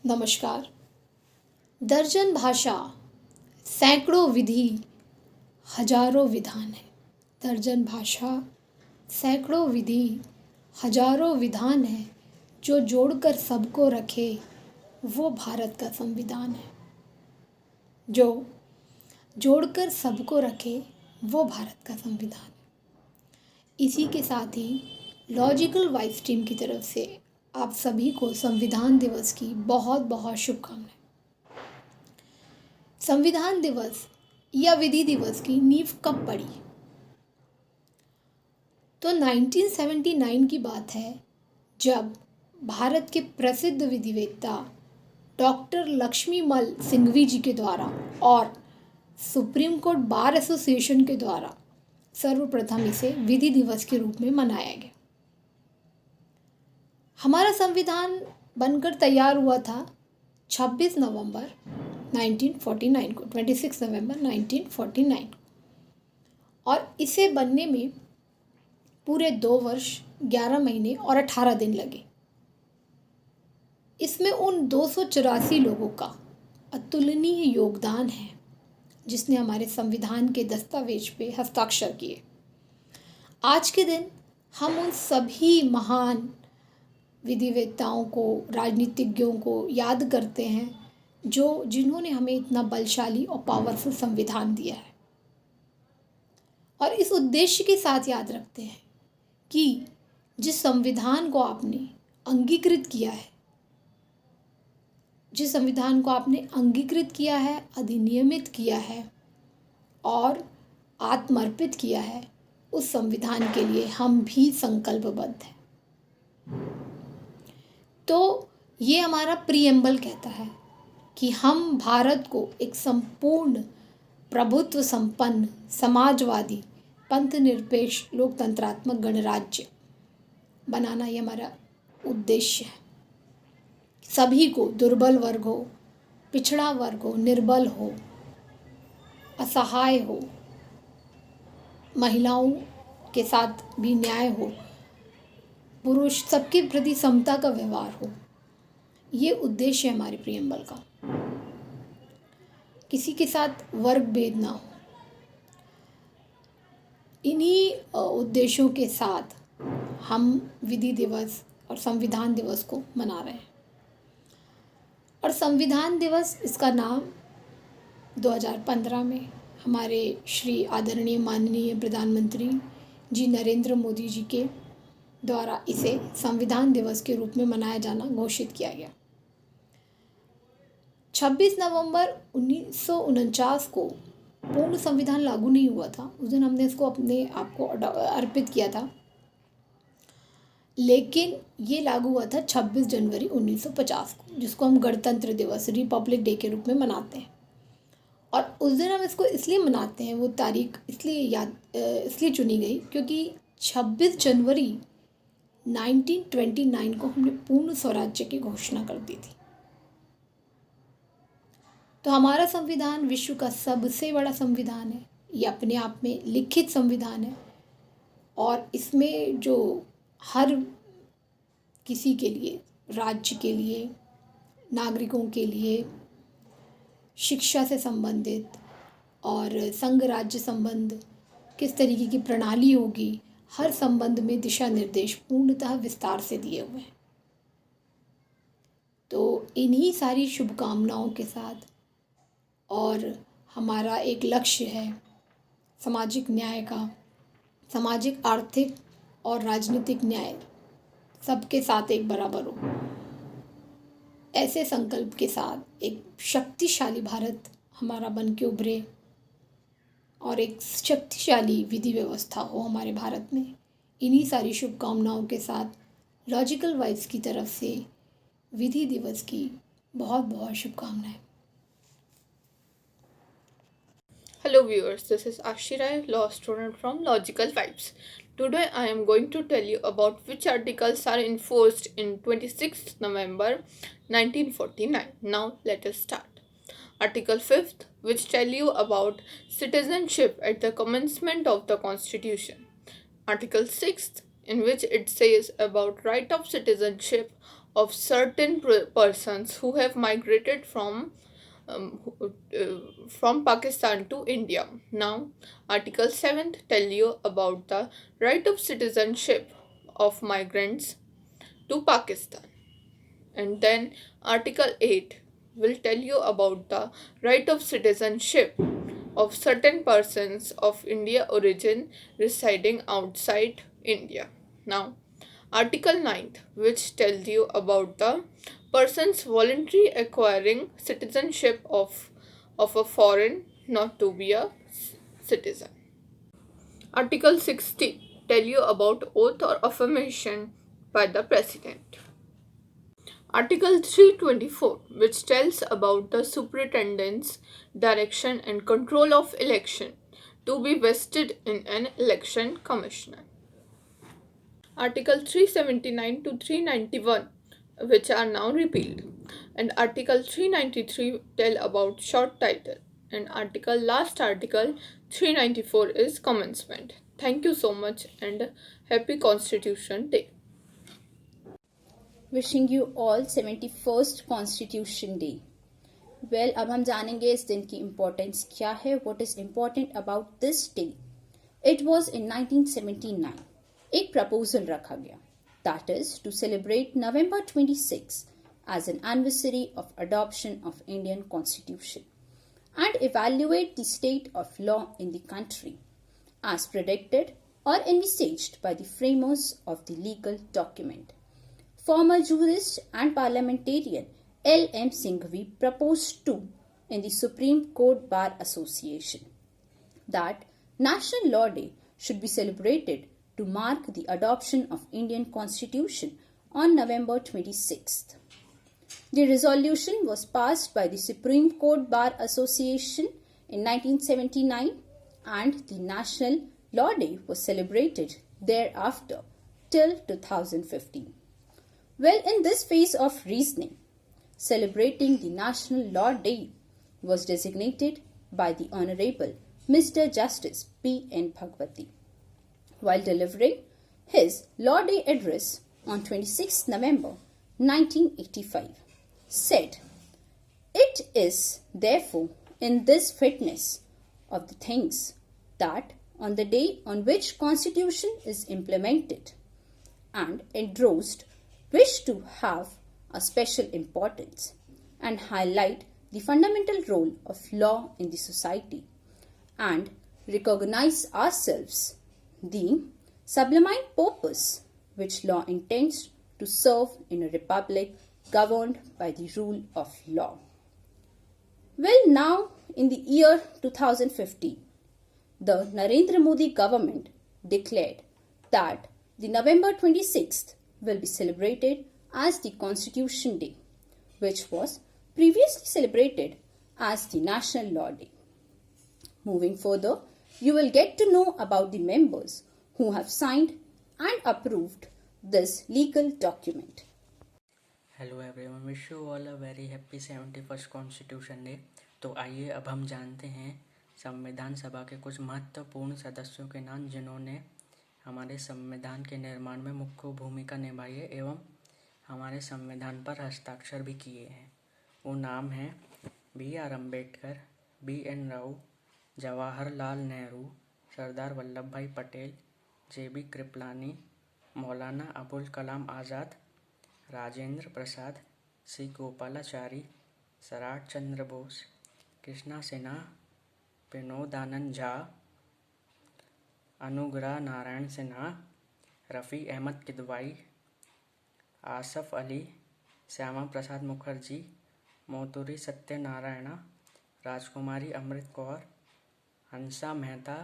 नमस्कार। दर्जन भाषा, सैकड़ों विधि, हजारों विधान है। दर्जन भाषा, सैकड़ों विधि, हजारों विधान है। जो जोड़कर सबको रखे, वो भारत का संविधान है। जो जोड़कर सबको रखे, वो भारत का संविधान है। इसी के साथ ही लॉजिकल वाइज टीम की तरफ से आप सभी को संविधान दिवस की बहुत बहुत शुभकामनाएं। संविधान दिवस या विधि दिवस की नींव कब पड़ी? तो 1979 की बात है, जब भारत के प्रसिद्ध विधिवेत्ता डॉक्टर लक्ष्मीमल सिंघवी जी के द्वारा और सुप्रीम कोर्ट बार एसोसिएशन के द्वारा सर्वप्रथम इसे विधि दिवस के रूप में मनाया गया। हमारा संविधान बनकर तैयार हुआ था 26 नवंबर 1949 को, 26 नवंबर 1949, और इसे बनने में पूरे 2 वर्ष 11 महीने और 18 दिन लगे। इसमें उन 284 लोगों का अतुलनीय योगदान है जिसने हमारे संविधान के दस्तावेज पे हस्ताक्षर किए। आज के दिन हम उन सभी महान विधिवेत्ताओं को, राजनीतिज्ञों को याद करते हैं जिन्होंने हमें इतना बलशाली और पावरफुल संविधान दिया है, और इस उद्देश्य के साथ याद रखते हैं कि जिस संविधान को आपने अंगीकृत किया है, जिस संविधान को आपने अंगीकृत किया है, अधिनियमित किया है और आत्मर्पित किया है, उस संविधान के लिए हम भी संकल्पबद्ध हैं। तो ये हमारा प्रीएम्बल कहता है कि हम भारत को एक संपूर्ण प्रभुत्व संपन्न समाजवादी पंथ निरपेक्ष लोकतंत्रात्मक गणराज्य बनाना, ये हमारा उद्देश्य है। सभी को, दुर्बल वर्ग हो, पिछड़ा वर्ग हो, निर्बल हो, असहाय हो, महिलाओं के साथ भी न्याय हो, पुरुष, सबके प्रति समता का व्यवहार हो, ये उद्देश्य है हमारे प्रीएम्बल का। किसी के साथ वर्ग भेद ना हो। इन्हीं उद्देश्यों के साथ हम विधि दिवस और संविधान दिवस को मना रहे हैं। और संविधान दिवस, इसका नाम 2015 में हमारे श्री आदरणीय माननीय प्रधानमंत्री जी नरेंद्र मोदी जी के द्वारा इसे संविधान दिवस के रूप में मनाया जाना घोषित किया गया। 26 नवंबर 1949 को पूर्ण संविधान लागू नहीं हुआ था। उस दिन हमने इसको अपने आप को अर्पित किया था, लेकिन ये लागू हुआ था 26 जनवरी 1950 को, जिसको हम गणतंत्र दिवस, रिपब्लिक डे के रूप में मनाते हैं। और उस दिन हम इसको इसलिए मनाते हैं, वो तारीख इसलिए चुनी गई क्योंकि 26 जनवरी 1929 को हमने पूर्ण स्वराज्य की घोषणा कर दी थी। तो हमारा संविधान विश्व का सबसे बड़ा संविधान है। ये अपने आप में लिखित संविधान है, और इसमें जो हर किसी के लिए, राज्य के लिए, नागरिकों के लिए, शिक्षा से संबंधित और संघ राज्य संबंध, किस तरीके की प्रणाली होगी, हर संबंध में दिशा निर्देश पूर्णतः विस्तार से दिए हुए हैं। तो इन्हीं सारी शुभकामनाओं के साथ, और हमारा एक लक्ष्य है सामाजिक न्याय का, सामाजिक, आर्थिक और राजनीतिक न्याय सबके साथ एक बराबर हो, ऐसे संकल्प के साथ एक शक्तिशाली भारत हमारा बन के उभरे और एक शक्तिशाली विधि व्यवस्था हो हमारे भारत में। इन्हीं सारी शुभकामनाओं के साथ लॉजिकल वाइब्स की तरफ से विधि दिवस की बहुत बहुत शुभकामनाएं। Hello viewers, this is Ashirai, law student from Logical Vibes. Today I am going to tell you about which articles are enforced in 26th November 1949. Now let us start. Article 5th, which tell you about citizenship at the commencement of the Constitution. Article 6th, in which it says about right of citizenship of certain persons who have migrated from Pakistan to India. Now, Article 7 tell you about the right of citizenship of migrants to Pakistan. And then Article 8 will tell you about the right of citizenship of certain persons of India origin residing outside India. Now, Article 9, which tells you about the persons voluntarily acquiring citizenship of a foreign not to be a citizen. Article 60 tell you about oath or affirmation by the president. Article 324, which tells about the superintendent's direction and control of election to be vested in an election commissioner. Article 379 to 391, which are now repealed, and Article 393 tell about short title, and last article 394 is commencement. Thank you so much and happy Constitution Day. Wishing you all 71st Constitution Day. Well, अब हम जानेंगे इस दिन की importance क्या है, what is important about this day. It was in 1979 एक proposal रखा गया, that is to celebrate November 26 as an anniversary of adoption of Indian Constitution and evaluate the state of law in the country as predicted or envisaged by the framers of the legal document. Former jurist and parliamentarian L.M. Singhvi proposed to in the Supreme Court Bar Association that National Law Day should be celebrated to mark the adoption of Indian Constitution on November 26th. The resolution was passed by the Supreme Court Bar Association in 1979 and the National Law Day was celebrated thereafter till 2015. Well, in this phase of reasoning, celebrating the National Law Day was designated by the Honorable Mr. Justice P. N. Bhagwati. While delivering his Law Day address on 26 November 1985, said, "It is therefore in this fitness of the things that on the day on which Constitution is implemented and endorsed wish to have a special importance and highlight the fundamental role of law in the society and recognize ourselves the sublime purpose which law intends to serve in a republic governed by the rule of law." Well, now in the year 2015, the Narendra Modi government declared that the November 26th will be celebrated as the Constitution Day, which was previously celebrated as the National Law Day. Moving further, you will get to know about the members who have signed and approved this legal document. Hello everyone, wish you all a very happy 71st Constitution day. तो आइए अब हम जानते हैं संविधान सभा के कुछ महत्वपूर्ण सदस्यों के नाम जिन्होंने हमारे संविधान के निर्माण में मुख्य भूमिका निभाई है एवं हमारे संविधान पर हस्ताक्षर भी किए हैं। वो नाम हैं B.R. अम्बेडकर, B.N. राव, जवाहरलाल नेहरू, सरदार वल्लभ भाई पटेल, J.B. कृपलानी, मौलाना अबुल कलाम आज़ाद, राजेंद्र प्रसाद, सी गोपालाचारी, सराट चंद्र बोस, कृष्णा सिन्हा, विनोद आनंद झा, अनुग्रह नारायण सिन्हा, रफ़ी अहमद किदवाई, आसफ अली, श्यामा प्रसाद मुखर्जी, मोतूरी सत्यनारायणा, राजकुमारी अमृत कौर, हंसा Mehta,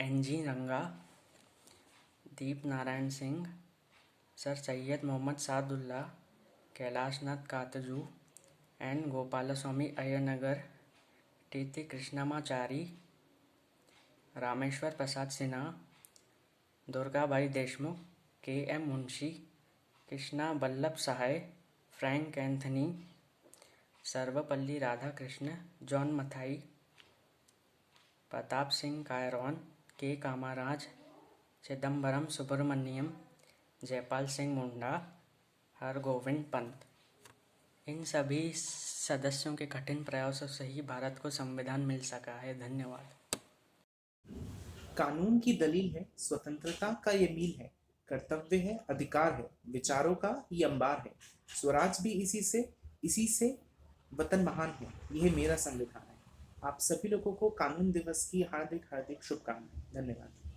N.G. Ranga, Deep Narayan Singh, sir Syed Mohammad Saadulla, Kailashnath Katju, N Gopalaswami Ayyangar, T Krishnamachari, Rameshwar Prasad Sinha, Durgabai Deshmukh, K.M. Munshi, Krishna Ballabh Sahay, Frank Anthony, Sarvepalli Radhakrishna, John Mathai, Partap Singh Kairon, K. Kamaraj, Chidambaram Subramaniam, Jaipal Singh Munda, Hargovind Pant. इन सभी सदस्यों के कठिन प्रयासों से ही भारत को संविधान मिल सका है। धन्यवाद। कानून की दलील है, स्वतंत्रता का ये मील है, कर्तव्य है, अधिकार है, विचारों का ये अंबार है, स्वराज भी इसी से वतन महान है, यह मेरा संविधान है। आप सभी लोगों को कानून दिवस की हार्दिक हार्दिक शुभकामनाएं। धन्यवाद।